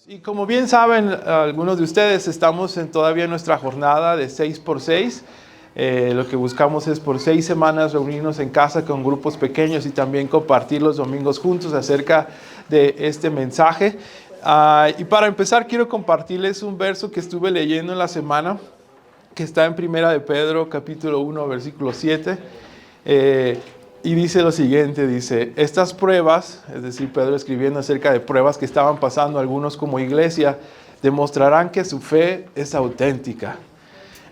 Y como bien saben algunos de ustedes, estamos todavía en nuestra jornada de 6x6. Lo que buscamos es por 6 semanas reunirnos en casa con grupos pequeños y también compartir los domingos juntos acerca de este mensaje. Y para empezar quiero compartirles un verso que estuve leyendo en la semana, que está en Primera de Pedro, capítulo 1, versículo 7. Y dice lo siguiente, dice, estas pruebas, es decir, Pedro escribiendo acerca de pruebas que estaban pasando algunos como iglesia, demostrarán que su fe es auténtica.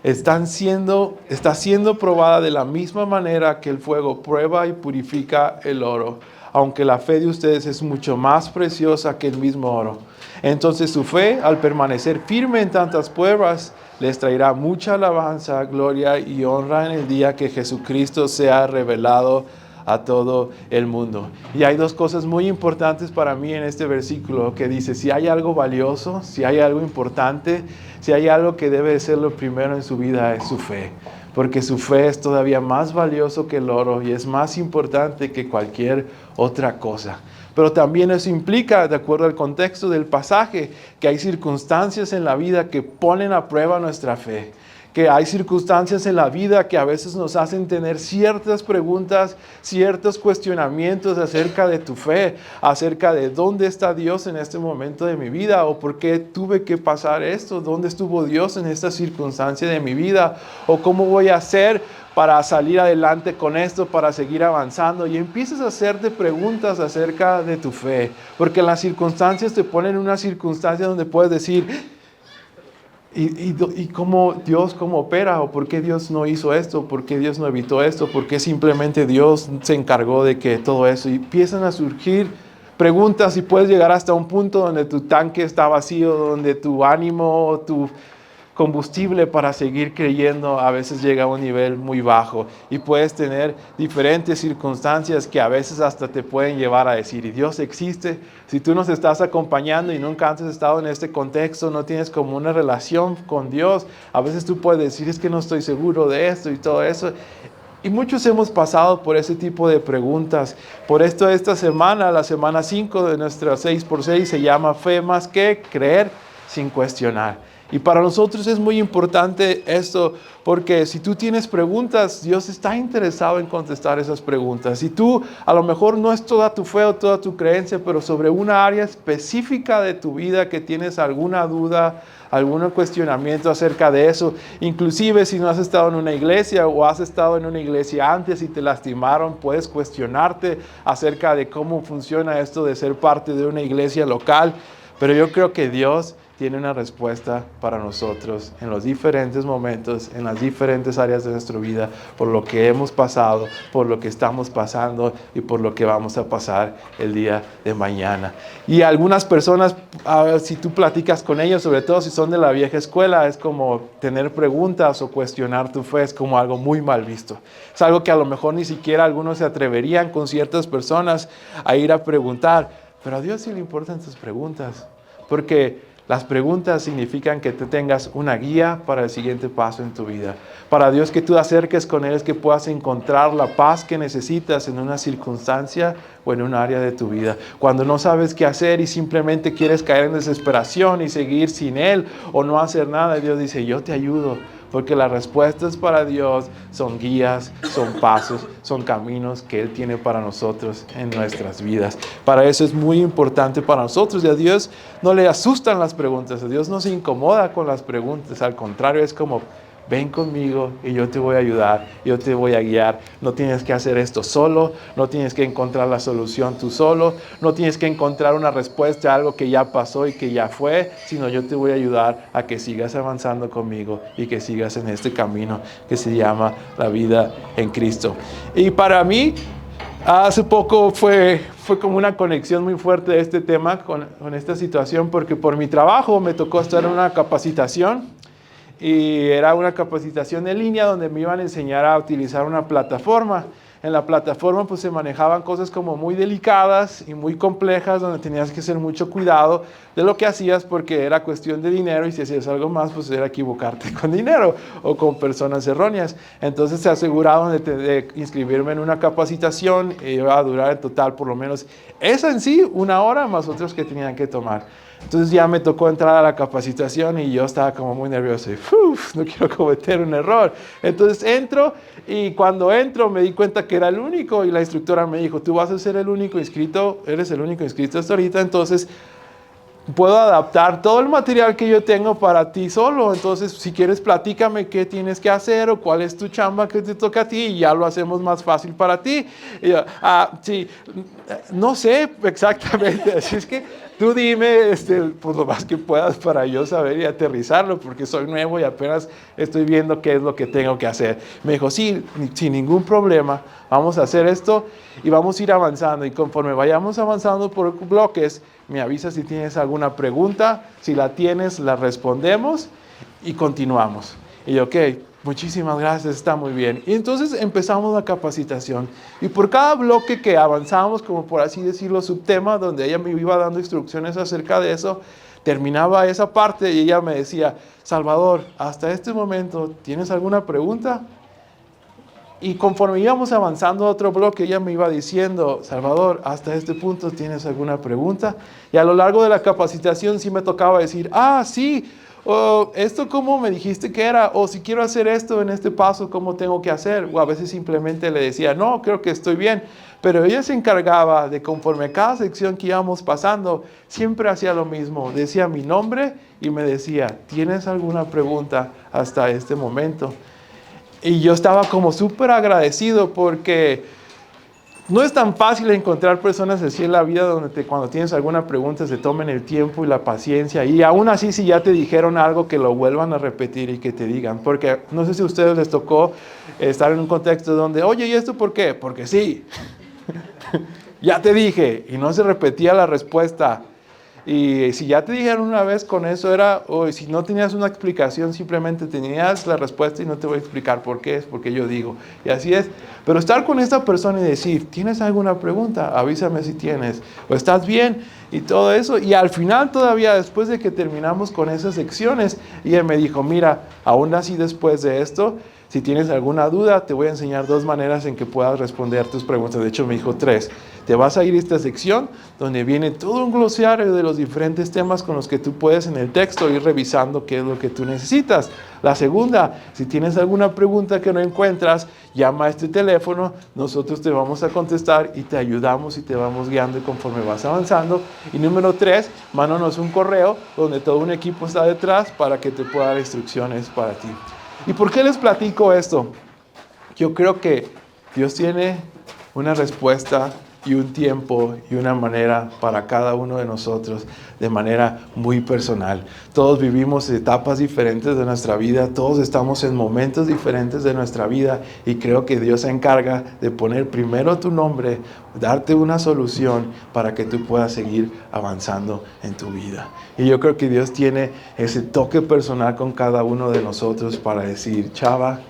Está siendo probada de la misma manera que el fuego prueba y purifica el oro, aunque la fe de ustedes es mucho más preciosa que el mismo oro. Entonces su fe, al permanecer firme en tantas pruebas, les traerá mucha alabanza, gloria y honra en el día que Jesucristo sea revelado a todo el mundo. Y hay dos cosas muy importantes para mí en este versículo que dice, si hay algo valioso, si hay algo importante, si hay algo que debe ser lo primero en su vida, es su fe. Porque su fe es todavía más valioso que el oro y es más importante que cualquier otra cosa. Pero también eso implica, de acuerdo al contexto del pasaje, que hay circunstancias en la vida que ponen a prueba nuestra fe. Que hay circunstancias en la vida que a veces nos hacen tener ciertas preguntas, ciertos cuestionamientos acerca de tu fe, acerca de dónde está Dios en este momento de mi vida, o por qué tuve que pasar esto, dónde estuvo Dios en esta circunstancia de mi vida, o cómo voy a hacer para salir adelante con esto, para seguir avanzando. Y empiezas a hacerte preguntas acerca de tu fe, porque las circunstancias te ponen en una circunstancia donde puedes decir, ¿Y cómo Dios opera? ¿O por qué Dios no hizo esto? ¿Por qué Dios no evitó esto? ¿Por qué simplemente Dios se encargó de que todo eso? Y empiezan a surgir preguntas y puedes llegar hasta un punto donde tu tanque está vacío, donde tu ánimo, tu combustible para seguir creyendo a veces llega a un nivel muy bajo y puedes tener diferentes circunstancias que a veces hasta te pueden llevar a decir, ¿y Dios existe? Si tú nos estás acompañando y nunca antes has estado en este contexto, no tienes como una relación con Dios, a veces tú puedes decir, es que no estoy seguro de esto y todo eso. Y muchos hemos pasado por ese tipo de preguntas. Por esto esta semana, la semana 5 de nuestra 6x6 se llama Fe más que creer sin cuestionar. Y para nosotros es muy importante esto, porque si tú tienes preguntas, Dios está interesado en contestar esas preguntas. Si tú a lo mejor no es toda tu fe o toda tu creencia, pero sobre una área específica de tu vida que tienes alguna duda, algún cuestionamiento acerca de eso, inclusive si no has estado en una iglesia o has estado en una iglesia antes y te lastimaron, puedes cuestionarte acerca de cómo funciona esto de ser parte de una iglesia local. Pero yo creo que Dios tiene una respuesta para nosotros en los diferentes momentos, en las diferentes áreas de nuestra vida, por lo que hemos pasado, por lo que estamos pasando y por lo que vamos a pasar el día de mañana. Y algunas personas, si tú platicas con ellos, sobre todo si son de la vieja escuela, es como tener preguntas o cuestionar tu fe, es como algo muy mal visto. Es algo que a lo mejor ni siquiera algunos se atreverían con ciertas personas a ir a preguntar, pero a Dios sí le importan tus preguntas, porque las preguntas significan que tú tengas una guía para el siguiente paso en tu vida. Para Dios que tú acerques con Él es que puedas encontrar la paz que necesitas en una circunstancia o en un área de tu vida. Cuando no sabes qué hacer y simplemente quieres caer en desesperación y seguir sin Él o no hacer nada, Dios dice, yo te ayudo. Porque las respuestas para Dios son guías, son pasos, son caminos que Él tiene para nosotros en nuestras vidas. Para eso es muy importante para nosotros. Y a Dios no le asustan las preguntas, a Dios no se incomoda con las preguntas. Al contrario, es como, ven conmigo y yo te voy a ayudar, yo te voy a guiar. No tienes que hacer esto solo, no tienes que encontrar la solución tú solo, no tienes que encontrar una respuesta a algo que ya pasó y que ya fue, sino yo te voy a ayudar a que sigas avanzando conmigo y que sigas en este camino que se llama la vida en Cristo. Y para mí, hace poco fue como una conexión muy fuerte de este tema con esta situación, porque por mi trabajo me tocó estar en una capacitación. Y era una capacitación en línea donde me iban a enseñar a utilizar una plataforma. en la plataforma pues se manejaban cosas como muy delicadas y muy complejas, donde tenías que hacer mucho cuidado de lo que hacías, porque era cuestión de dinero, y si hacías algo más pues era equivocarte con dinero o con personas erróneas. Entonces se aseguraron de inscribirme en una capacitación, y iba a durar en total por lo menos esa en sí 1 hora, más otros que tenían que tomar. Entonces ya me tocó entrar a la capacitación y yo estaba como muy nervioso y no quiero cometer un error. Entonces entro, y cuando entro me di cuenta que era el único, y la instructora me dijo, tú vas a ser el único inscrito, eres el único inscrito hasta ahorita, entonces puedo adaptar todo el material que yo tengo para ti solo. Entonces, si quieres, platícame qué tienes que hacer o cuál es tu chamba que te toca a ti, y ya lo hacemos más fácil para ti. Y yo, sí, no sé exactamente, así es que tú dime pues lo más que puedas para yo saber y aterrizarlo, porque soy nuevo y apenas estoy viendo qué es lo que tengo que hacer. Me dijo, sí, sin ningún problema, vamos a hacer esto y vamos a ir avanzando, y conforme vayamos avanzando por bloques, me avisas si tienes alguna pregunta, si la tienes, la respondemos y continuamos. Y yo, ok, muchísimas gracias, está muy bien. Y entonces empezamos la capacitación, y por cada bloque que avanzamos, como por así decirlo, subtema, donde ella me iba dando instrucciones acerca de eso, terminaba esa parte y ella me decía, Salvador, hasta este momento, ¿tienes alguna pregunta? Y conforme íbamos avanzando a otro bloque, ella me iba diciendo, Salvador, hasta este punto, ¿tienes alguna pregunta? Y a lo largo de la capacitación sí me tocaba decir, sí, esto cómo me dijiste que era, o si quiero hacer esto en este paso, ¿cómo tengo que hacer? O a veces simplemente le decía, no, creo que estoy bien. Pero ella se encargaba de, conforme a cada sección que íbamos pasando, siempre hacía lo mismo. Decía mi nombre y me decía, ¿tienes alguna pregunta hasta este momento? Y yo estaba como súper agradecido, porque no es tan fácil encontrar personas así en la vida, donde cuando tienes alguna pregunta se tomen el tiempo y la paciencia. Y aún así, si ya te dijeron algo, que lo vuelvan a repetir y que te digan. Porque no sé si a ustedes les tocó estar en un contexto donde, oye, ¿y esto por qué? Porque sí. Ya te dije, y no se repetía la respuesta. Y si ya te dijeron una vez, con eso era, o si no tenías una explicación, simplemente tenías la respuesta y no te voy a explicar por qué, es porque yo digo. Y así es. Pero estar con esta persona y decir, ¿tienes alguna pregunta? Avísame si tienes. O ¿estás bien? Y todo eso. Y al final todavía, después de que terminamos con esas secciones, ella me dijo, mira, aún así después de esto, si tienes alguna duda, te voy a enseñar 2 maneras en que puedas responder tus preguntas. De hecho, me dijo 3. Te vas a ir a esta sección donde viene todo un glosario de los diferentes temas con los que tú puedes en el texto ir revisando qué es lo que tú necesitas. La segunda, si tienes alguna pregunta que no encuentras, llama a este teléfono, nosotros te vamos a contestar y te ayudamos y te vamos guiando conforme vas avanzando. Y número 3, mándanos un correo donde todo un equipo está detrás para que te pueda dar instrucciones para ti. ¿Y por qué les platico esto? Yo creo que Dios tiene una respuesta y un tiempo y una manera para cada uno de nosotros, de manera muy personal. Todos vivimos etapas diferentes de nuestra vida, todos estamos en momentos diferentes de nuestra vida, y creo que Dios se encarga de poner primero tu nombre, darte una solución para que tú puedas seguir avanzando en tu vida. Y yo creo que Dios tiene ese toque personal con cada uno de nosotros para decir, chava,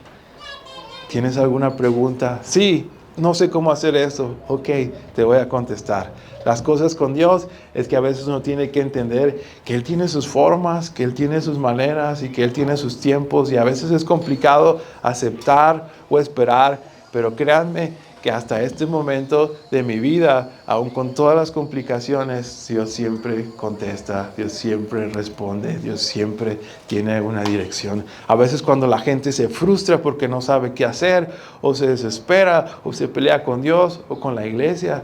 ¿tienes alguna pregunta? Sí. No sé cómo hacer eso. Ok, te voy a contestar. Las cosas con Dios es que a veces uno tiene que entender que Él tiene sus formas, que Él tiene sus maneras y que Él tiene sus tiempos. Y a veces es complicado aceptar o esperar. Pero créanme que hasta este momento de mi vida, aun con todas las complicaciones, Dios siempre contesta, Dios siempre responde, Dios siempre tiene una dirección. A veces cuando la gente se frustra porque no sabe qué hacer, o se desespera, o se pelea con Dios o con la iglesia,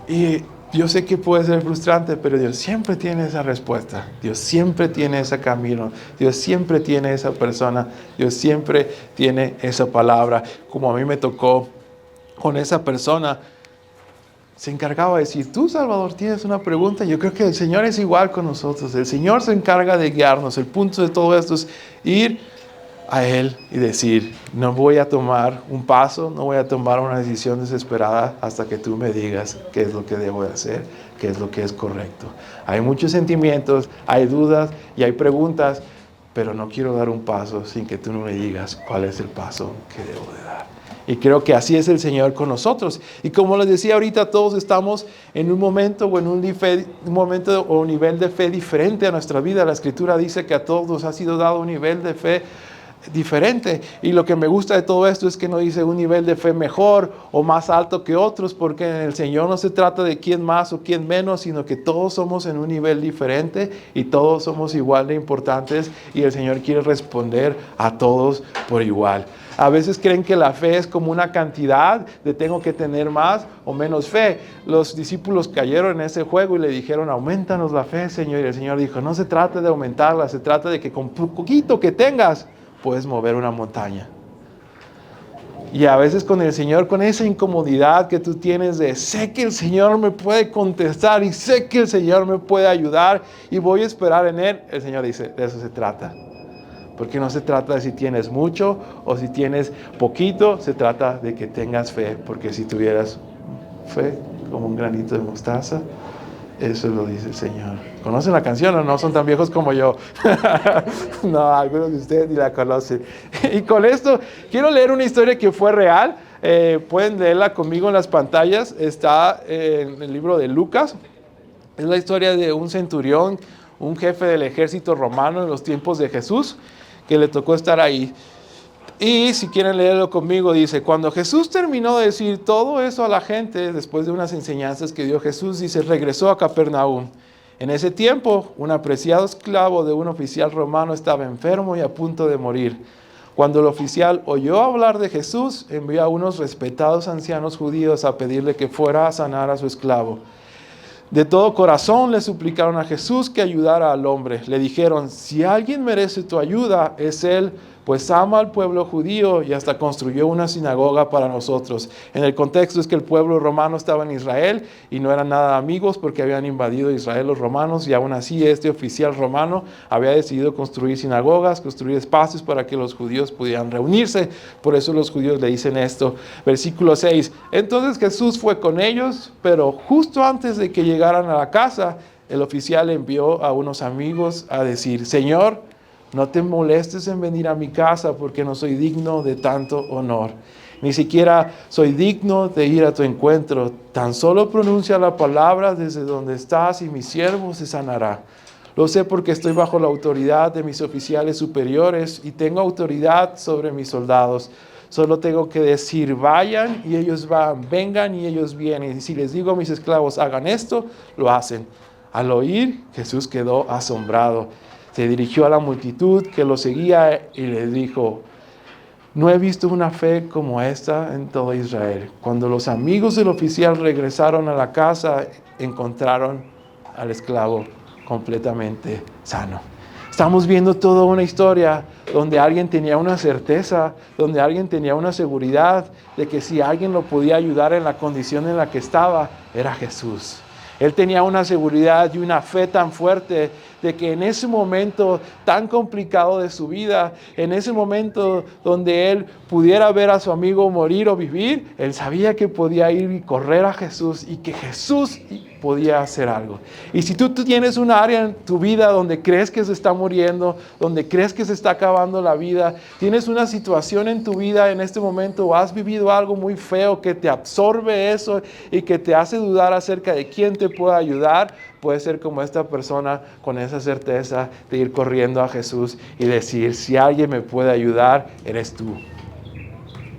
y yo sé que puede ser frustrante, pero Dios siempre tiene esa respuesta. Dios siempre tiene ese camino. Dios siempre tiene esa persona. Dios siempre tiene esa palabra. Como a mí me tocó con esa persona, se encargaba de decir, tú, Salvador, tienes una pregunta. Yo creo que el Señor es igual con nosotros. El Señor se encarga de guiarnos. El punto de todo esto es ir a Él y decir, no voy a tomar un paso, no voy a tomar una decisión desesperada hasta que tú me digas qué es lo que debo de hacer, qué es lo que es correcto. Hay muchos sentimientos, hay dudas y hay preguntas, pero no quiero dar un paso sin que tú no me digas cuál es el paso que debo de dar. Y creo que así es el Señor con nosotros. Y como les decía ahorita, todos estamos en un momento o en un momento o un nivel de fe diferente a nuestra vida. La Escritura dice que a todos nos ha sido dado un nivel de fe diferente. Y lo que me gusta de todo esto es que no dice un nivel de fe mejor o más alto que otros, porque en el Señor no se trata de quién más o quién menos, sino que todos somos en un nivel diferente y todos somos igual de importantes, y el Señor quiere responder a todos por igual. A veces creen que la fe es como una cantidad de tengo que tener más o menos fe. Los discípulos cayeron en ese juego y le dijeron, aumentanos la fe, Señor. Y el Señor dijo, no se trata de aumentarla, se trata de que con poquito que tengas, puedes mover una montaña. Y a veces con el Señor, con esa incomodidad que tú tienes de sé que el Señor me puede contestar y sé que el Señor me puede ayudar y voy a esperar en Él, el Señor dice, de eso se trata. Porque no se trata de si tienes mucho o si tienes poquito, se trata de que tengas fe. Porque si tuvieras fe como un granito de mostaza, eso lo dice el Señor. ¿Conocen la canción o no? Son tan viejos como yo. No, algunos de ustedes ni la conocen. Y con esto quiero leer una historia que fue real. Pueden leerla conmigo en las pantallas. Está en el libro de Lucas. Es la historia de un centurión, un jefe del ejército romano en los tiempos de Jesús, que le tocó estar ahí. Y si quieren leerlo conmigo, dice, cuando Jesús terminó de decir todo eso a la gente, después de unas enseñanzas que dio Jesús, dice, regresó a Capernaum. En ese tiempo, un apreciado esclavo de un oficial romano estaba enfermo y a punto de morir. Cuando el oficial oyó hablar de Jesús, envió a unos respetados ancianos judíos a pedirle que fuera a sanar a su esclavo. De todo corazón le suplicaron a Jesús que ayudara al hombre. Le dijeron, si alguien merece tu ayuda, es él, pues ama al pueblo judío y hasta construyó una sinagoga para nosotros. En el contexto es que el pueblo romano estaba en Israel y no eran nada amigos porque habían invadido Israel los romanos, y aún así este oficial romano había decidido construir sinagogas, construir espacios para que los judíos pudieran reunirse. Por eso los judíos le dicen esto. Versículo 6. Entonces Jesús fue con ellos, pero justo antes de que llegaran a la casa, el oficial envió a unos amigos a decir, Señor, no te molestes en venir a mi casa porque no soy digno de tanto honor. Ni siquiera soy digno de ir a tu encuentro. Tan solo pronuncia la palabra desde donde estás y mi siervo se sanará. Lo sé porque estoy bajo la autoridad de mis oficiales superiores y tengo autoridad sobre mis soldados. Solo tengo que decir, vayan y ellos van, vengan y ellos vienen. Y si les digo a mis esclavos, hagan esto, lo hacen. Al oír, Jesús quedó asombrado. Se dirigió a la multitud que lo seguía y les dijo, no he visto una fe como esta en todo Israel. Cuando los amigos del oficial regresaron a la casa, encontraron al esclavo completamente sano. Estamos viendo toda una historia donde alguien tenía una certeza, donde alguien tenía una seguridad de que si alguien lo podía ayudar en la condición en la que estaba, era Jesús. Él tenía una seguridad y una fe tan fuerte de que en ese momento tan complicado de su vida, en ese momento donde él pudiera ver a su amigo morir o vivir, él sabía que podía ir y correr a Jesús y que Jesús podía hacer algo. Y si tú tienes un área en tu vida donde crees que se está muriendo, donde crees que se está acabando la vida, tienes una situación en tu vida en este momento o has vivido algo muy feo que te absorbe eso y que te hace dudar acerca de quién te puede ayudar, puede ser como esta persona con esa certeza de ir corriendo a Jesús y decir, si alguien me puede ayudar, eres tú.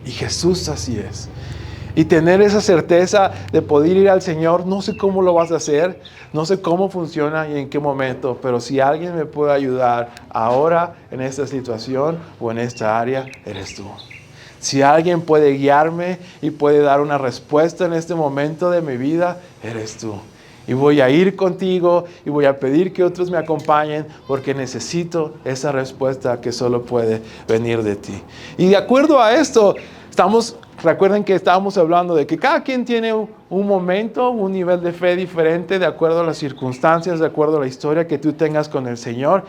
Y Jesús así es. Y tener esa certeza de poder ir al Señor, no sé cómo lo vas a hacer, no sé cómo funciona y en qué momento, pero si alguien me puede ayudar ahora en esta situación o en esta área, eres tú. Si alguien puede guiarme y puede dar una respuesta en este momento de mi vida, eres tú. Y voy a ir contigo y voy a pedir que otros me acompañen porque necesito esa respuesta que solo puede venir de ti. Y de acuerdo a esto, recuerden que estábamos hablando de que cada quien tiene un momento, un nivel de fe diferente de acuerdo a las circunstancias, de acuerdo a la historia que tú tengas con el Señor.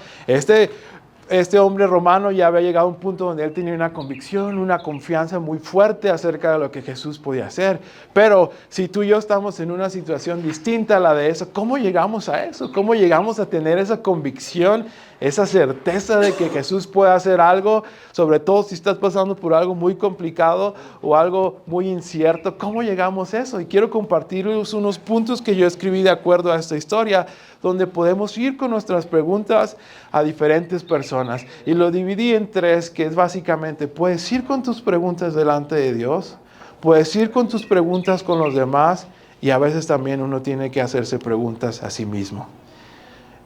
este hombre romano ya había llegado a un punto donde él tenía una convicción, una confianza muy fuerte acerca de lo que Jesús podía hacer. Pero si tú y yo estamos en una situación distinta a la de eso, ¿cómo llegamos a eso? ¿Cómo llegamos a tener esa convicción, esa certeza de que Jesús puede hacer algo? Sobre todo si estás pasando por algo muy complicado o algo muy incierto. ¿Cómo llegamos a eso? Y quiero compartirles unos puntos que yo escribí de acuerdo a esta historia, donde podemos ir con nuestras preguntas a diferentes personas. Y lo dividí en 3, que es básicamente, puedes ir con tus preguntas delante de Dios, puedes ir con tus preguntas con los demás, y a veces también uno tiene que hacerse preguntas a sí mismo.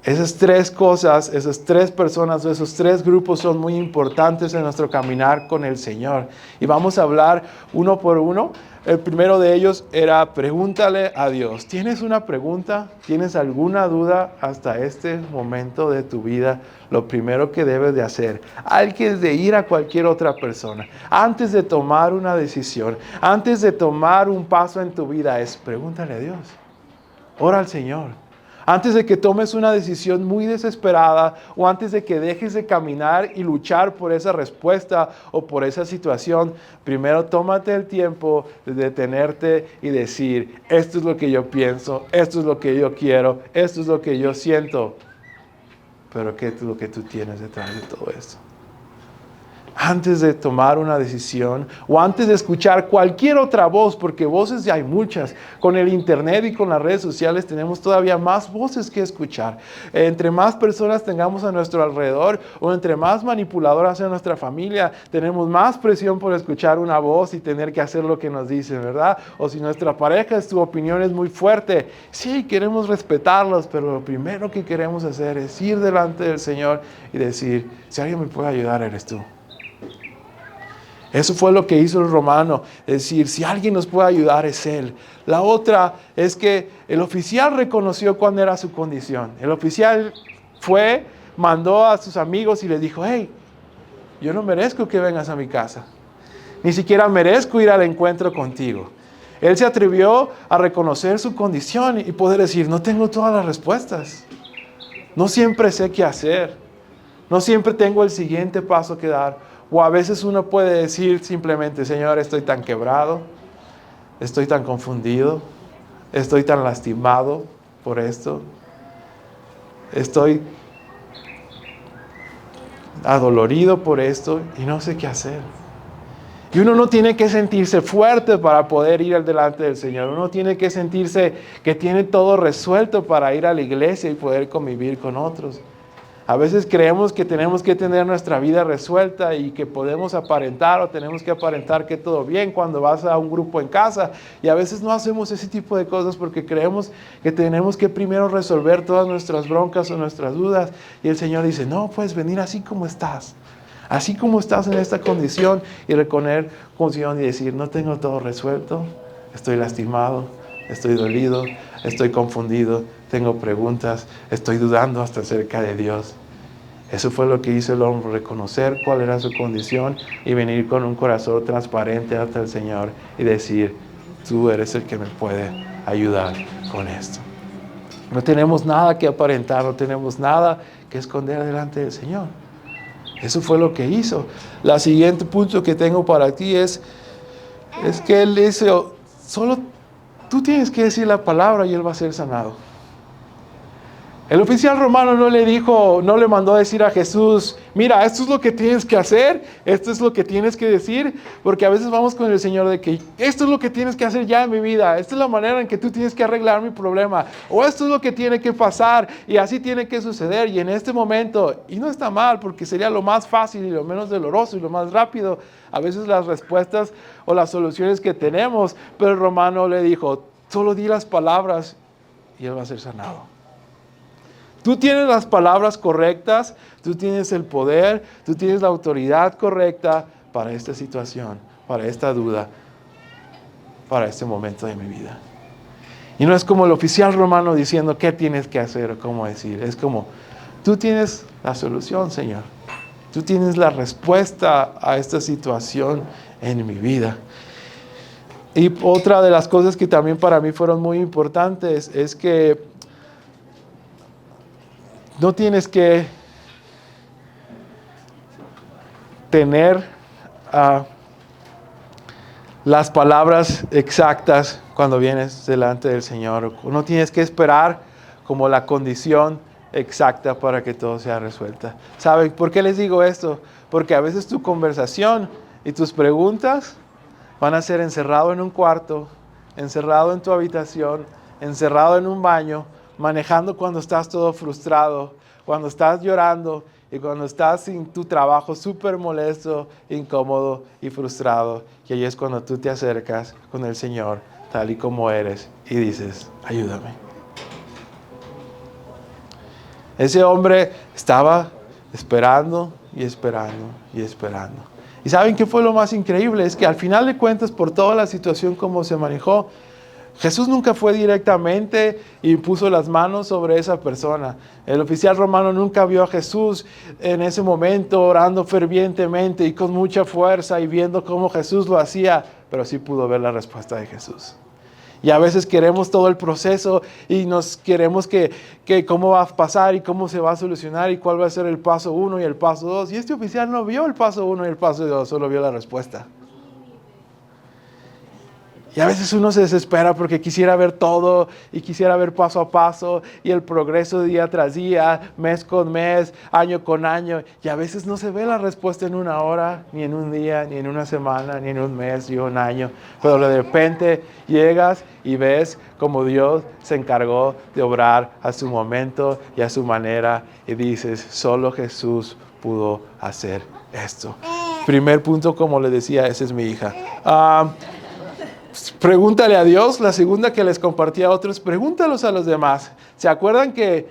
Esas 3 cosas, esas 3 personas, esos 3 grupos son muy importantes en nuestro caminar con el Señor. Y vamos a hablar uno por uno. El primero de ellos era pregúntale a Dios. ¿Tienes una pregunta? ¿Tienes alguna duda hasta este momento de tu vida? Lo primero que debes de hacer, antes de ir a cualquier otra persona, antes de tomar una decisión, antes de tomar un paso en tu vida, es pregúntale a Dios. Ora al Señor. Antes de que tomes una decisión muy desesperada o antes de que dejes de caminar y luchar por esa respuesta o por esa situación, primero tómate el tiempo de detenerte y decir, esto es lo que yo pienso, esto es lo que yo quiero, esto es lo que yo siento. Pero ¿qué es lo que tú tienes detrás de todo esto? Antes de tomar una decisión o antes de escuchar cualquier otra voz, porque voces ya hay muchas. Con el internet y con las redes sociales tenemos todavía más voces que escuchar. Entre más personas tengamos a nuestro alrededor o entre más manipuladoras sea nuestra familia, tenemos más presión por escuchar una voz y tener que hacer lo que nos dicen, ¿verdad? O si nuestra pareja, su opinión es muy fuerte, sí, queremos respetarlos, pero lo primero que queremos hacer es ir delante del Señor y decir, si alguien me puede ayudar, eres tú. Eso fue lo que hizo el romano, es decir, si alguien nos puede ayudar es Él. La otra es que el oficial reconoció cuál era su condición. El oficial mandó a sus amigos y les dijo, hey, yo no merezco que vengas a mi casa. Ni siquiera merezco ir al encuentro contigo. Él se atrevió a reconocer su condición y poder decir, no tengo todas las respuestas. No siempre sé qué hacer. No siempre tengo el siguiente paso que dar. O a veces uno puede decir simplemente, Señor, estoy tan quebrado, estoy tan confundido, estoy tan lastimado por esto, estoy adolorido por esto y no sé qué hacer. Y uno no tiene que sentirse fuerte para poder ir al delante del Señor. Uno tiene que sentirse que tiene todo resuelto para ir a la iglesia y poder convivir con otros. A veces creemos que tenemos que tener nuestra vida resuelta y que podemos aparentar o tenemos que aparentar que todo bien cuando vas a un grupo en casa. Y a veces no hacemos ese tipo de cosas porque creemos que tenemos que primero resolver todas nuestras broncas o nuestras dudas. Y el Señor dice, no, puedes venir así como estás. Así como estás en esta condición y reconocer condición y decir, no tengo todo resuelto, estoy lastimado, estoy dolido, estoy confundido, tengo preguntas, estoy dudando hasta acerca de Dios. Eso fue lo que hizo el hombre, reconocer cuál era su condición y venir con un corazón transparente ante el Señor y decir, tú eres el que me puede ayudar con esto. No tenemos nada que aparentar, no tenemos nada que esconder delante del Señor. Eso fue lo que hizo. El siguiente punto que tengo para ti es que Él dice, solo tú tienes que decir la palabra y Él va a ser sanado. El oficial romano no le mandó a decir a Jesús, mira, esto es lo que tienes que hacer, esto es lo que tienes que decir, porque a veces vamos con el Señor de que esto es lo que tienes que hacer ya en mi vida, esta es la manera en que tú tienes que arreglar mi problema, o esto es lo que tiene que pasar y así tiene que suceder y en este momento, y no está mal porque sería lo más fácil y lo menos doloroso y lo más rápido, a veces las respuestas o las soluciones que tenemos, pero el romano le dijo, solo di las palabras y Él va a ser sanado. Tú tienes las palabras correctas, tú tienes el poder, tú tienes la autoridad correcta para esta situación, para esta duda, para este momento de mi vida. Y no es como el oficial romano diciendo qué tienes que hacer o cómo decir. Es como, tú tienes la solución, Señor. Tú tienes la respuesta a esta situación en mi vida. Y otra de las cosas que también para mí fueron muy importantes es que no tienes que tener las palabras exactas cuando vienes delante del Señor. No tienes que esperar como la condición exacta para que todo sea resuelta. ¿Saben por qué les digo esto? Porque a veces tu conversación y tus preguntas van a ser encerrado en un cuarto, encerrado en tu habitación, encerrado en un baño, manejando cuando estás todo frustrado, cuando estás llorando y cuando estás sin tu trabajo súper molesto, incómodo y frustrado. Y ahí es cuando tú te acercas con el Señor tal y como eres y dices, ayúdame. Ese hombre estaba esperando y esperando y esperando. ¿Y saben qué fue lo más increíble? Es que al final de cuentas, por toda la situación como se manejó, Jesús nunca fue directamente y puso las manos sobre esa persona. El oficial romano nunca vio a Jesús en ese momento orando fervientemente y con mucha fuerza y viendo cómo Jesús lo hacía, pero sí pudo ver la respuesta de Jesús. Y a veces queremos todo el proceso y nos queremos que cómo va a pasar y cómo se va a solucionar y cuál va a ser el paso 1 y el paso 2. Y este oficial no vio el paso 1 y el paso 2, solo vio la respuesta. Y a veces uno se desespera porque quisiera ver todo y quisiera ver paso a paso y el progreso día tras día, mes con mes, año con año. Y a veces no se ve la respuesta en una hora, ni en un día, ni en una semana, ni en un mes, ni un año. Pero de repente llegas y ves como Dios se encargó de obrar a su momento y a su manera. Y dices, solo Jesús pudo hacer esto. Primer punto, como le decía, esa es mi hija. Pregúntale a Dios. La segunda que les compartí a otros, pregúntalos a los demás. ¿Se acuerdan que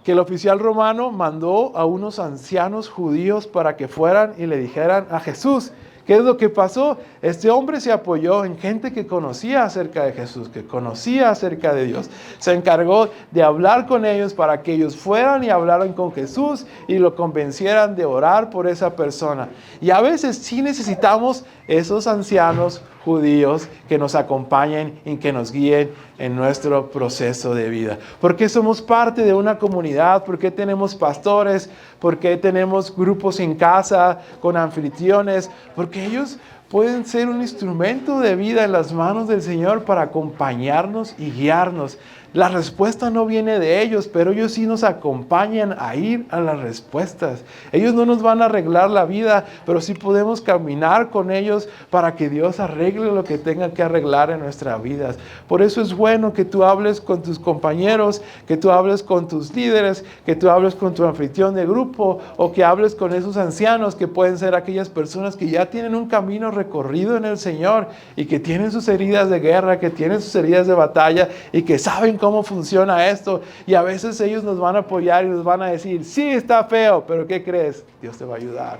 el oficial romano mandó a unos ancianos judíos para que fueran y le dijeran a Jesús? ¿Qué es lo que pasó? Este hombre se apoyó en gente que conocía acerca de Jesús, que conocía acerca de Dios. Se encargó de hablar con ellos para que ellos fueran y hablaran con Jesús y lo convencieran de orar por esa persona. Y a veces sí necesitamos esos ancianos judíos que nos acompañen y que nos guíen en nuestro proceso de vida. Porque somos parte de una comunidad, porque tenemos pastores, porque tenemos grupos en casa con anfitriones, porque ellos pueden ser un instrumento de vida en las manos del Señor para acompañarnos y guiarnos. La respuesta no viene de ellos, pero ellos sí nos acompañan a ir a las respuestas. Ellos no nos van a arreglar la vida, pero sí podemos caminar con ellos para que Dios arregle lo que tenga que arreglar en nuestras vidas. Por eso es bueno que tú hables con tus compañeros, que tú hables con tus líderes, que tú hables con tu anfitrión de grupo o que hables con esos ancianos que pueden ser aquellas personas que ya tienen un camino recorrido en el Señor y que tienen sus heridas de guerra, que tienen sus heridas de batalla y que saben cómo funciona esto. Y a veces ellos nos van a apoyar y nos van a decir, sí, está feo, pero ¿qué crees? Dios te va a ayudar.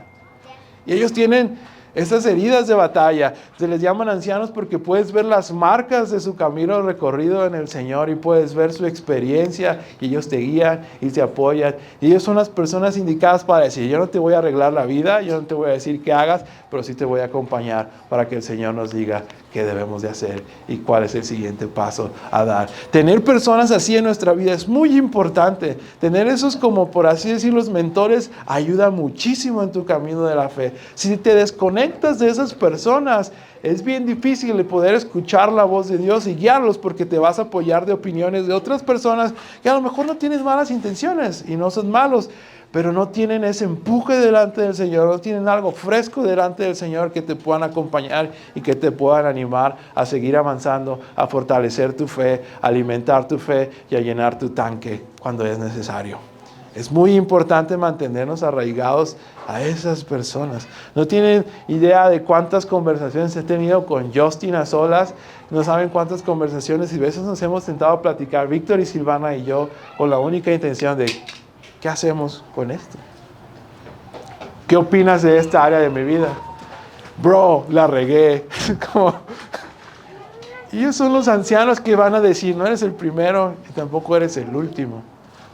Y ellos tienen esas heridas de batalla. Se les llaman ancianos porque puedes ver las marcas de su camino recorrido en el Señor y puedes ver su experiencia y ellos te guían y te apoyan. Y ellos son las personas indicadas para decir, yo no te voy a arreglar la vida, yo no te voy a decir qué hagas, pero sí te voy a acompañar para que el Señor nos diga qué debemos de hacer y cuál es el siguiente paso a dar. Tener personas así en nuestra vida es muy importante. Tener esos, como por así decirlo, los mentores ayuda muchísimo en tu camino de la fe. Si te desconectas de esas personas, es bien difícil de poder escuchar la voz de Dios y guiarlos porque te vas a apoyar de opiniones de otras personas que a lo mejor no tienes malas intenciones y no son malos, pero no tienen ese empuje delante del Señor, no tienen algo fresco delante del Señor que te puedan acompañar y que te puedan animar a seguir avanzando, a fortalecer tu fe, a alimentar tu fe y a llenar tu tanque cuando es necesario. Es muy importante mantenernos arraigados a esas personas. No tienen idea de cuántas conversaciones he tenido con Justin a solas. No saben cuántas conversaciones y veces nos hemos sentado a platicar, Víctor y Silvana y yo, con la única intención de ¿qué hacemos con esto? ¿Qué opinas de esta área de mi vida? Bro, la regué. Y ellos son los ancianos que van a decir, no eres el primero y tampoco eres el último.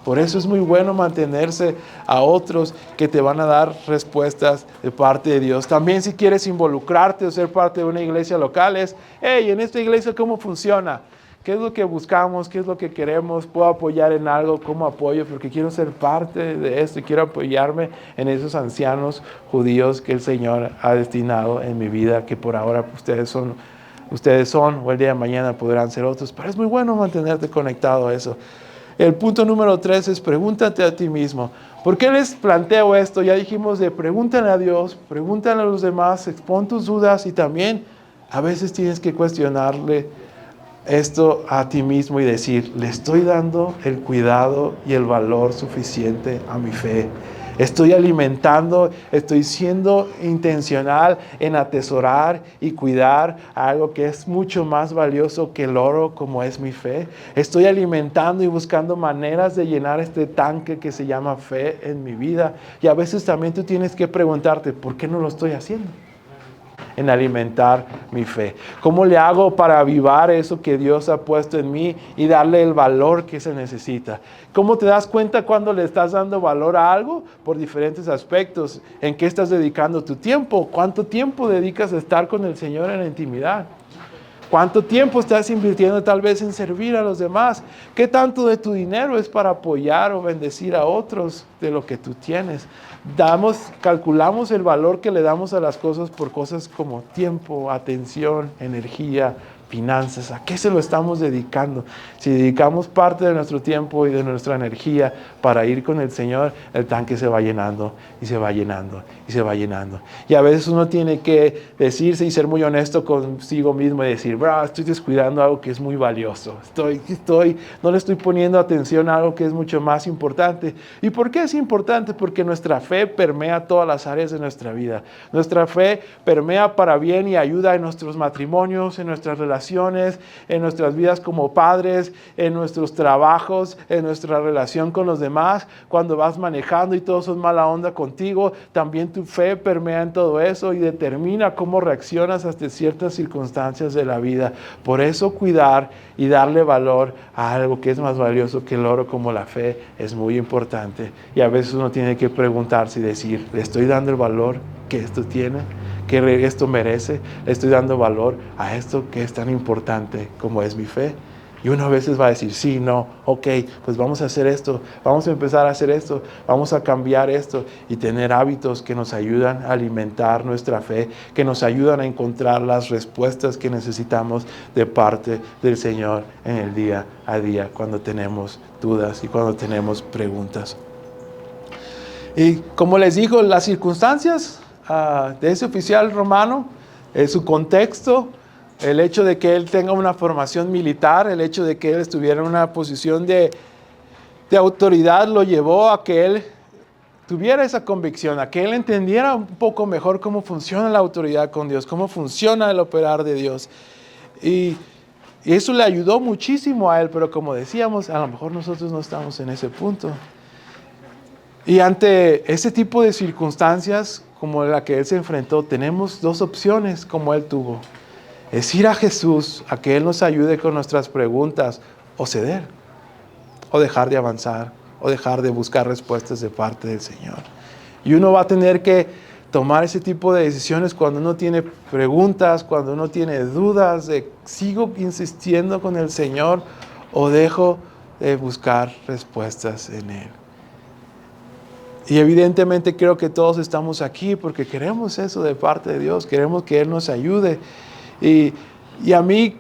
Por eso es muy bueno mantenerse a otros que te van a dar respuestas de parte de Dios. También si quieres involucrarte o ser parte de una iglesia local es, hey, en esta iglesia ¿cómo funciona? ¿Qué es lo que buscamos? ¿Qué es lo que queremos? ¿Puedo apoyar en algo? ¿Cómo apoyo? Porque quiero ser parte de esto y quiero apoyarme en esos ancianos judíos que el Señor ha destinado en mi vida, que por ahora ustedes son, o el día de mañana podrán ser otros. Pero es muy bueno mantenerte conectado a eso. El punto número 3 es pregúntate a ti mismo. ¿Por qué les planteo esto? Ya dijimos de pregúntale a Dios, pregúntale a los demás, expon tus dudas y también a veces tienes que cuestionarle esto a ti mismo y decir, ¿le estoy dando el cuidado y el valor suficiente a mi fe? Estoy alimentando, estoy siendo intencional en atesorar y cuidar algo que es mucho más valioso que el oro, como es mi fe. Estoy alimentando y buscando maneras de llenar este tanque que se llama fe en mi vida. Y a veces también tú tienes que preguntarte, ¿por qué no lo estoy haciendo? En alimentar mi fe. ¿Cómo le hago para avivar eso que Dios ha puesto en mí y darle el valor que se necesita? ¿Cómo te das cuenta cuando le estás dando valor a algo? Por diferentes aspectos. ¿En qué estás dedicando tu tiempo? ¿Cuánto tiempo dedicas a estar con el Señor en la intimidad? ¿Cuánto tiempo estás invirtiendo tal vez en servir a los demás? ¿Qué tanto de tu dinero es para apoyar o bendecir a otros de lo que tú tienes? Calculamos el valor que le damos a las cosas por cosas como tiempo, atención, energía, finanzas. ¿A qué se lo estamos dedicando? Si dedicamos parte de nuestro tiempo y de nuestra energía para ir con el Señor, el tanque se va llenando y se va llenando y se va llenando. Y a veces uno tiene que decirse y ser muy honesto consigo mismo y decir, estoy descuidando algo que es muy valioso. No le estoy poniendo atención a algo que es mucho más importante. ¿Y por qué es importante? Porque nuestra fe permea todas las áreas de nuestra vida. Nuestra fe permea para bien y ayuda en nuestros matrimonios, en nuestras relaciones, en nuestras vidas como padres, en nuestros trabajos, en nuestra relación con los demás. Cuando vas manejando y todos son mala onda contigo, también tu fe permea en todo eso y determina cómo reaccionas ante ciertas circunstancias de la vida. Por eso cuidar y darle valor a algo que es más valioso que el oro, como la fe, es muy importante. Y a veces uno tiene que preguntarse y decir, ¿le estoy dando el valor que esto tiene? ¿Que esto merece? ¿Le estoy dando valor a esto que es tan importante como es mi fe? Y uno a veces va a decir, sí, no, ok, pues vamos a hacer esto, vamos a empezar a hacer esto, vamos a cambiar esto y tener hábitos que nos ayudan a alimentar nuestra fe, que nos ayudan a encontrar las respuestas que necesitamos de parte del Señor en el día a día, cuando tenemos dudas y cuando tenemos preguntas. Y como les digo, las circunstancias de ese oficial romano, su contexto, el hecho de que él tenga una formación militar, el hecho de que él estuviera en una posición de autoridad, lo llevó a que él tuviera esa convicción, a que él entendiera un poco mejor cómo funciona la autoridad con Dios, cómo funciona el operar de Dios. Y eso le ayudó muchísimo a él, pero como decíamos, a lo mejor nosotros no estamos en ese punto. Y ante ese tipo de circunstancias como la que él se enfrentó, tenemos dos opciones como él tuvo. Es ir a Jesús, a que Él nos ayude con nuestras preguntas, o ceder, o dejar de avanzar, o dejar de buscar respuestas de parte del Señor. Y uno va a tener que tomar ese tipo de decisiones cuando uno tiene preguntas, cuando uno tiene dudas de ¿sigo insistiendo con el Señor o dejo de buscar respuestas en Él? Y evidentemente creo que todos estamos aquí porque queremos eso de parte de Dios, queremos que Él nos ayude. Y a mí,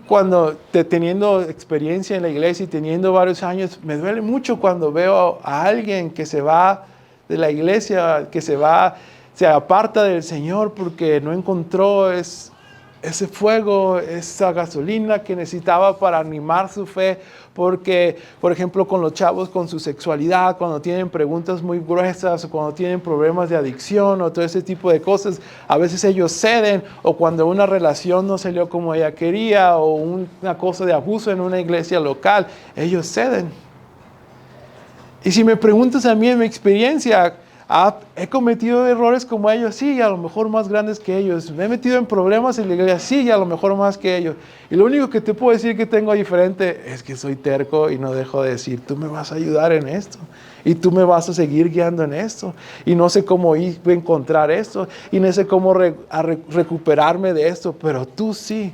teniendo experiencia en la iglesia y teniendo varios años, me duele mucho cuando veo a alguien que se va de la iglesia, que se aparta del Señor porque no encontró ese fuego, esa gasolina que necesitaba para animar su fe, porque, por ejemplo, con los chavos, con su sexualidad, cuando tienen preguntas muy gruesas, o cuando tienen problemas de adicción, o todo ese tipo de cosas, a veces ellos ceden, o cuando una relación no salió como ella quería, o una cosa de abuso en una iglesia local, ellos ceden. Y si me preguntas a mí en mi experiencia, ¿he cometido errores como ellos? Sí, y a lo mejor más grandes que ellos. ¿Me he metido en problemas en la iglesia? Sí, y a lo mejor más que ellos. Y lo único que te puedo decir que tengo diferente es que soy terco y no dejo de decir, tú me vas a ayudar en esto. Y tú me vas a seguir guiando en esto. Y no sé cómo ir a encontrar esto. Y no sé cómo recuperarme de esto. Pero tú sí.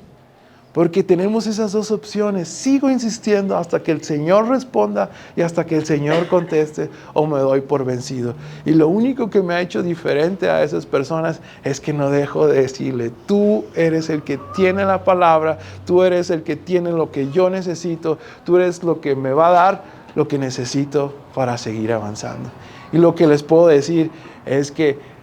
Porque tenemos esas dos opciones. Sigo insistiendo hasta que el Señor responda y hasta que el Señor conteste, o me doy por vencido. Y lo único que me ha hecho diferente a esas personas es que no dejo de decirle, tú eres el que tiene la palabra, tú eres el que tiene lo que yo necesito, tú eres lo que me va a dar lo que necesito para seguir avanzando. Y lo que les puedo decir es que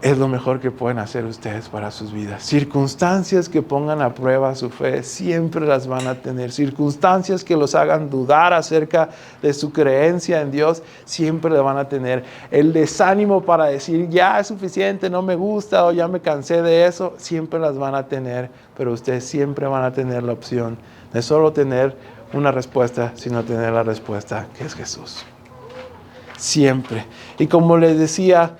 es lo mejor que pueden hacer ustedes para sus vidas. Circunstancias que pongan a prueba su fe, siempre las van a tener. Circunstancias que los hagan dudar acerca de su creencia en Dios, siempre las van a tener. El desánimo para decir, ya es suficiente, no me gusta, o ya me cansé de eso, siempre las van a tener. Pero ustedes siempre van a tener la opción de solo tener una respuesta, sino tener la respuesta que es Jesús. Siempre. Y como les decía,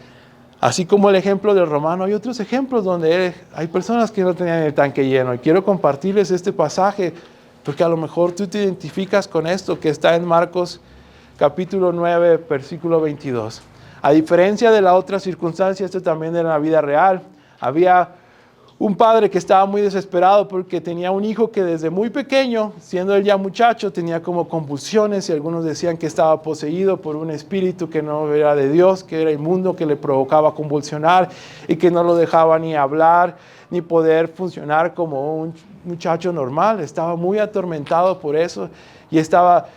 así como el ejemplo del romano, hay otros ejemplos donde hay personas que no tenían el tanque lleno. Y quiero compartirles este pasaje, porque a lo mejor tú te identificas con esto, que está en Marcos capítulo 9, versículo 22. A diferencia de la otra circunstancia, esto también era en la vida real. Había un padre que estaba muy desesperado porque tenía un hijo que desde muy pequeño, siendo él ya muchacho, tenía como convulsiones y algunos decían que estaba poseído por un espíritu que no era de Dios, que era inmundo, que le provocaba convulsionar y que no lo dejaba ni hablar ni poder funcionar como un muchacho normal. Estaba muy atormentado por eso y estaba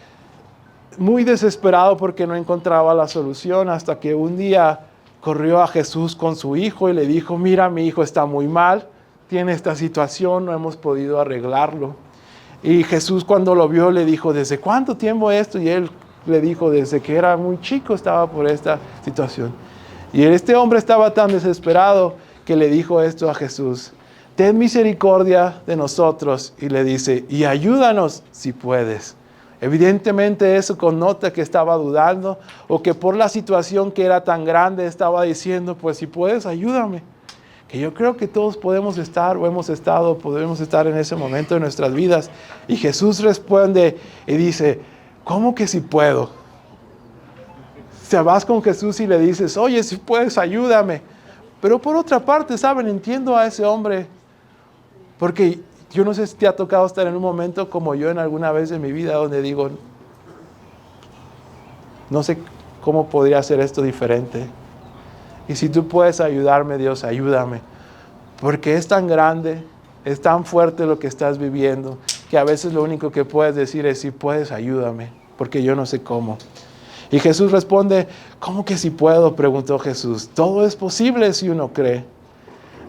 muy desesperado porque no encontraba la solución, hasta que un día corrió a Jesús con su hijo y le dijo, mira, mi hijo está muy mal, tiene esta situación, no hemos podido arreglarlo. Y Jesús, cuando lo vio, le dijo, ¿desde cuánto tiempo esto? Y él le dijo, desde que era muy chico estaba por esta situación. Y este hombre estaba tan desesperado que le dijo esto a Jesús, ten misericordia de nosotros. Y le dice, y ayúdanos si puedes. Evidentemente eso connota que estaba dudando, o que por la situación que era tan grande estaba diciendo, pues si puedes, ayúdame. Que yo creo que todos podemos estar o hemos estado, podemos estar en ese momento de nuestras vidas. Y Jesús responde y dice, ¿cómo que si puedo? Si vas con Jesús y le dices, oye, si puedes, ayúdame. Pero por otra parte, ¿saben? Entiendo a ese hombre, porque yo no sé si te ha tocado estar en un momento como yo en alguna vez de mi vida, donde digo, no sé cómo podría hacer esto diferente. Y si tú puedes ayudarme, Dios, ayúdame. Porque es tan grande, es tan fuerte lo que estás viviendo, que a veces lo único que puedes decir es, si puedes, ayúdame, porque yo no sé cómo. Y Jesús responde, ¿cómo que si puedo? Preguntó Jesús. Todo es posible si uno cree.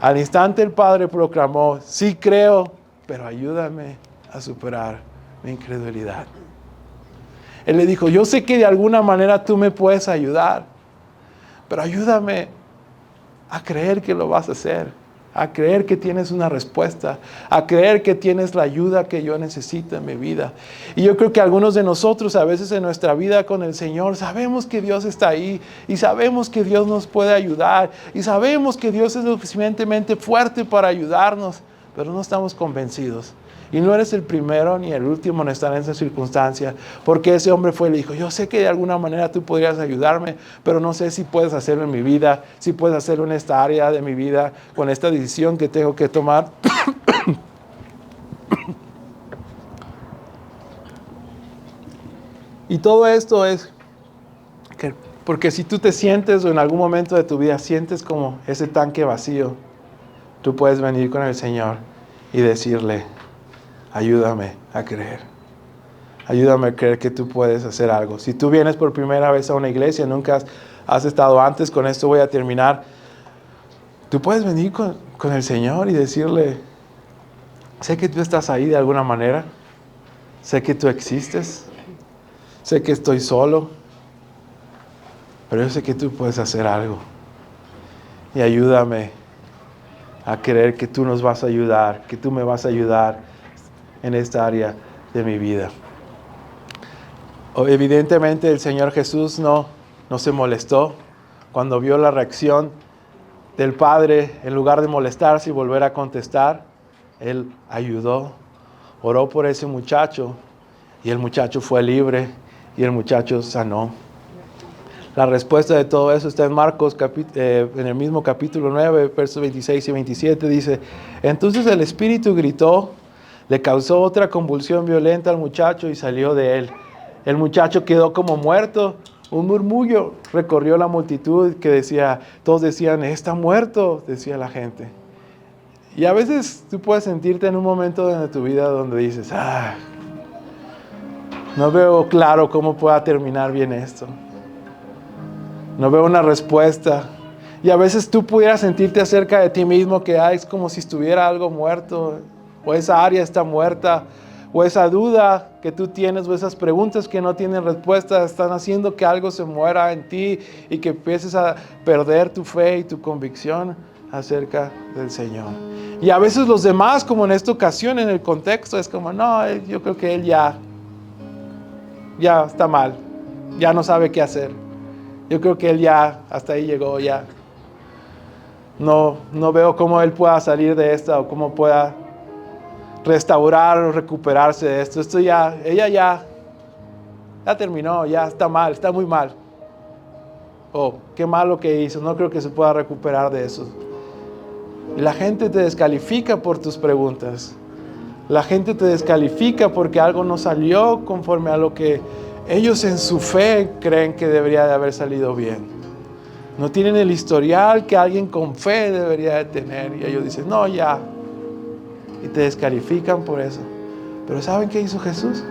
Al instante el Padre proclamó, sí creo, pero ayúdame a superar mi incredulidad. Él le dijo, yo sé que de alguna manera tú me puedes ayudar, pero ayúdame a creer que lo vas a hacer, a creer que tienes una respuesta, a creer que tienes la ayuda que yo necesito en mi vida. Y yo creo que algunos de nosotros a veces en nuestra vida con el Señor sabemos que Dios está ahí y sabemos que Dios nos puede ayudar y sabemos que Dios es lo suficientemente fuerte para ayudarnos, pero no estamos convencidos. Y no eres el primero ni el último en estar en esa circunstancia, porque ese hombre fue y le dijo, yo sé que de alguna manera tú podrías ayudarme, pero no sé si puedes hacerlo en mi vida, si puedes hacerlo en esta área de mi vida, con esta decisión que tengo que tomar. Y todo esto es porque si tú te sientes o en algún momento de tu vida sientes como ese tanque vacío, tú puedes venir con el Señor y decirle, ayúdame a creer. Ayúdame a creer que tú puedes hacer algo. Si tú vienes por primera vez a una iglesia, nunca has estado antes, con esto voy a terminar. Tú puedes venir con el Señor y decirle, sé que tú estás ahí de alguna manera. Sé que tú existes. Sé que estoy solo. Pero yo sé que tú puedes hacer algo. Y ayúdame a creer que tú nos vas a ayudar, que tú me vas a ayudar en esta área de mi vida. Evidentemente el Señor Jesús no se molestó cuando vio la reacción del Padre. En lugar de molestarse y volver a contestar, Él ayudó, oró por ese muchacho y el muchacho fue libre y el muchacho sanó. La respuesta de todo eso está en Marcos, en el mismo capítulo 9, versos 26 y 27, dice, entonces el Espíritu gritó, Le causó otra convulsión violenta al muchacho y salió de él. El muchacho quedó como muerto. Un murmullo recorrió la multitud que decía, todos decían, está muerto, decía la gente. Y a veces tú puedes sentirte en un momento de tu vida donde dices, no veo claro cómo pueda terminar bien esto. No veo una respuesta. Y a veces tú pudieras sentirte acerca de ti mismo que es como si estuviera algo muerto, o esa área está muerta, o esa duda que tú tienes, o esas preguntas que no tienen respuesta, están haciendo que algo se muera en ti y que empieces a perder tu fe y tu convicción acerca del Señor. Y a veces los demás, como en esta ocasión, en el contexto, es como, no, yo creo que él ya está mal, ya no sabe qué hacer. Yo creo que él ya hasta ahí llegó, ya. No veo cómo él pueda salir de esta o cómo pueda restaurar o recuperarse de esto. Ella ya terminó, ya está mal, está muy mal. Qué malo que hizo, no creo que se pueda recuperar de eso. Y la gente te descalifica por tus preguntas. La gente te descalifica porque algo no salió conforme a lo que ellos en su fe creen que debería de haber salido bien. No tienen el historial que alguien con fe debería de tener. Y ellos dicen, no, ya. Y te descalifican por eso. Pero ¿saben qué hizo Jesús?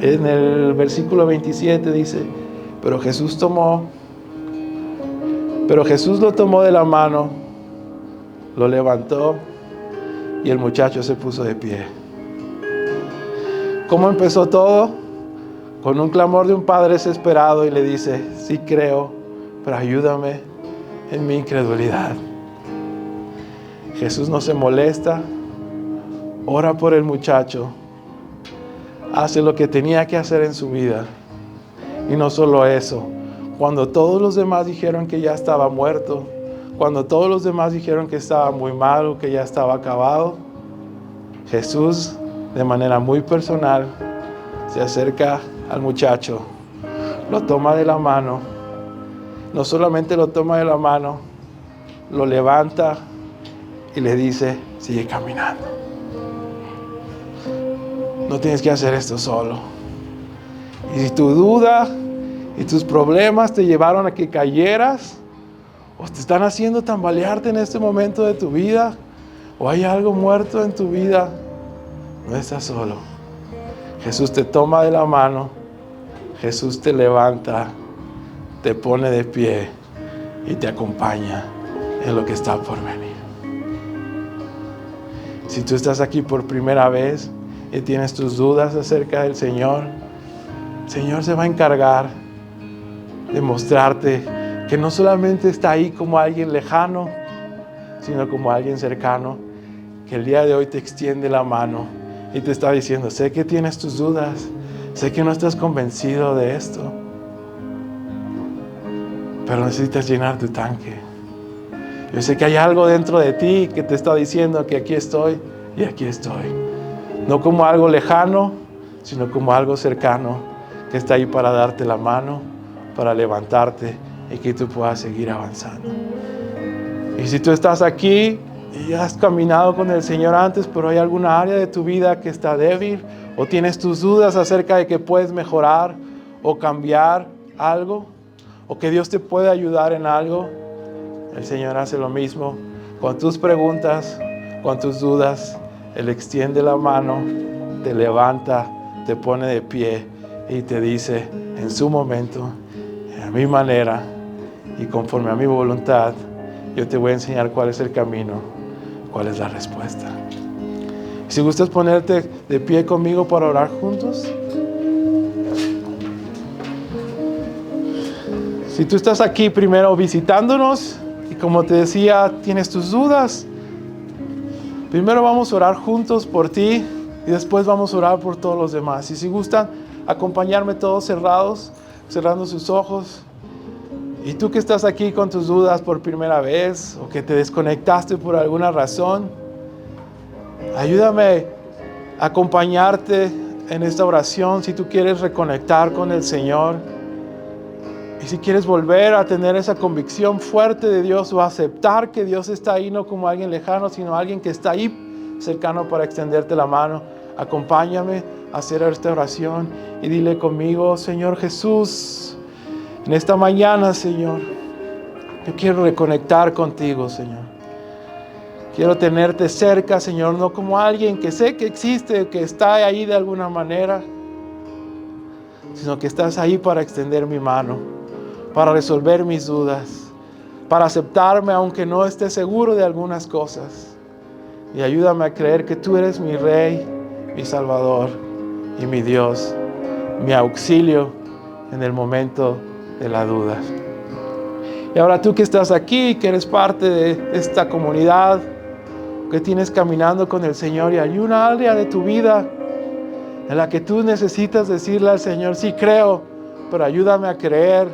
En el versículo 27 dice, pero Jesús lo tomó de la mano, lo levantó y el muchacho se puso de pie. ¿Cómo empezó todo? Con un clamor de un padre desesperado y le dice, sí creo, pero ayúdame en mi incredulidad. Jesús no se molesta, ora por el muchacho, hace lo que tenía que hacer en su vida. Y no solo eso, cuando todos los demás dijeron que ya estaba muerto, cuando todos los demás dijeron que estaba muy malo, que ya estaba acabado, Jesús, de manera muy personal, se acerca al muchacho, lo toma de la mano, no solamente lo toma de la mano, lo levanta y le dice, sigue caminando. No tienes que hacer esto solo. Y si tu duda y tus problemas te llevaron a que cayeras, o te están haciendo tambalearte en este momento de tu vida, o hay algo muerto en tu vida, no estás solo. Jesús te toma de la mano, Jesús te levanta, te pone de pie y te acompaña en lo que está por venir. Si tú estás aquí por primera vez y tienes tus dudas acerca del Señor, el Señor se va a encargar de mostrarte que no solamente está ahí como alguien lejano, sino como alguien cercano, que el día de hoy te extiende la mano y te está diciendo, sé que tienes tus dudas, sé que no estás convencido de esto, pero necesitas llenar tu tanque. Yo sé que hay algo dentro de ti que te está diciendo que aquí estoy y aquí estoy. No como algo lejano, sino como algo cercano que está ahí para darte la mano, para levantarte y que tú puedas seguir avanzando. Y si tú estás aquí y has caminado con el Señor antes, pero hay alguna área de tu vida que está débil, o tienes tus dudas acerca de que puedes mejorar o cambiar algo, o que Dios te puede ayudar en algo, el Señor hace lo mismo con tus preguntas, con tus dudas. Él extiende la mano, te levanta, te pone de pie y te dice en su momento, a mi manera y conforme a mi voluntad, yo te voy a enseñar cuál es el camino, cuál es la respuesta. Si gustas ponerte de pie conmigo para orar juntos. Si tú estás aquí primero visitándonos y como te decía, tienes tus dudas, primero vamos a orar juntos por ti y después vamos a orar por todos los demás. Y si gustan acompañarme todos cerrando sus ojos. Y tú que estás aquí con tus dudas por primera vez o que te desconectaste por alguna razón, ayúdame a acompañarte en esta oración si tú quieres reconectar con el Señor. Y si quieres volver a tener esa convicción fuerte de Dios o aceptar que Dios está ahí no como alguien lejano, sino alguien que está ahí cercano para extenderte la mano. Acompáñame a hacer esta oración y dile conmigo: Señor Jesús, en esta mañana, Señor, yo quiero reconectar contigo, Señor. Quiero tenerte cerca, Señor, no como alguien que sé que existe, que está ahí de alguna manera, sino que estás ahí para extender mi mano, para resolver mis dudas, para aceptarme aunque no esté seguro de algunas cosas. Y ayúdame a creer que tú eres mi Rey, mi Salvador y mi Dios, mi auxilio en el momento de la duda. Y ahora tú que estás aquí, que eres parte de esta comunidad, que tienes caminando con el Señor, y hay una área de tu vida en la que tú necesitas decirle al Señor: sí creo, pero ayúdame a creer.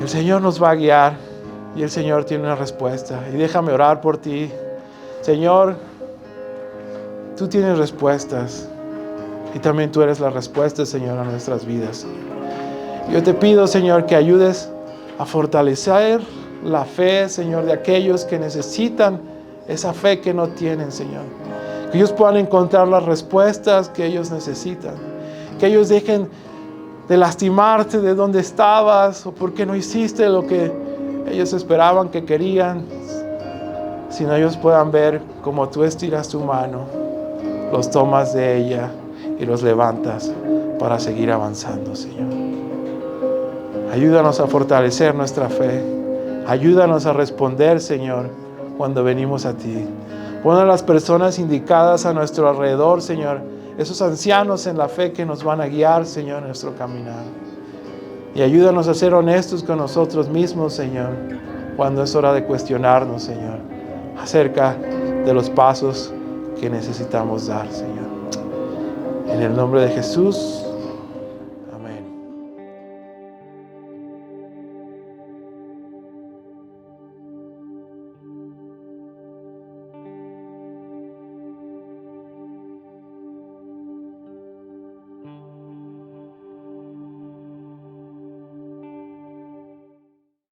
El Señor nos va a guiar y el Señor tiene una respuesta. Y déjame orar por ti. Señor, tú tienes respuestas y también tú eres la respuesta, Señor, a nuestras vidas. Yo te pido, Señor, que ayudes a fortalecer la fe, Señor, de aquellos que necesitan esa fe que no tienen, Señor. Que ellos puedan encontrar las respuestas que ellos necesitan. Que ellos dejen de lastimarte de dónde estabas o porque no hiciste lo que ellos esperaban que querían, sino ellos puedan ver cómo tú estiras tu mano, los tomas de ella y los levantas para seguir avanzando, Señor. Ayúdanos a fortalecer nuestra fe. Ayúdanos a responder, Señor, cuando venimos a ti. Pon a las personas indicadas a nuestro alrededor, Señor, esos ancianos en la fe que nos van a guiar, Señor, en nuestro caminar. Y ayúdanos a ser honestos con nosotros mismos, Señor, cuando es hora de cuestionarnos, Señor, acerca de los pasos que necesitamos dar, Señor. En el nombre de Jesús.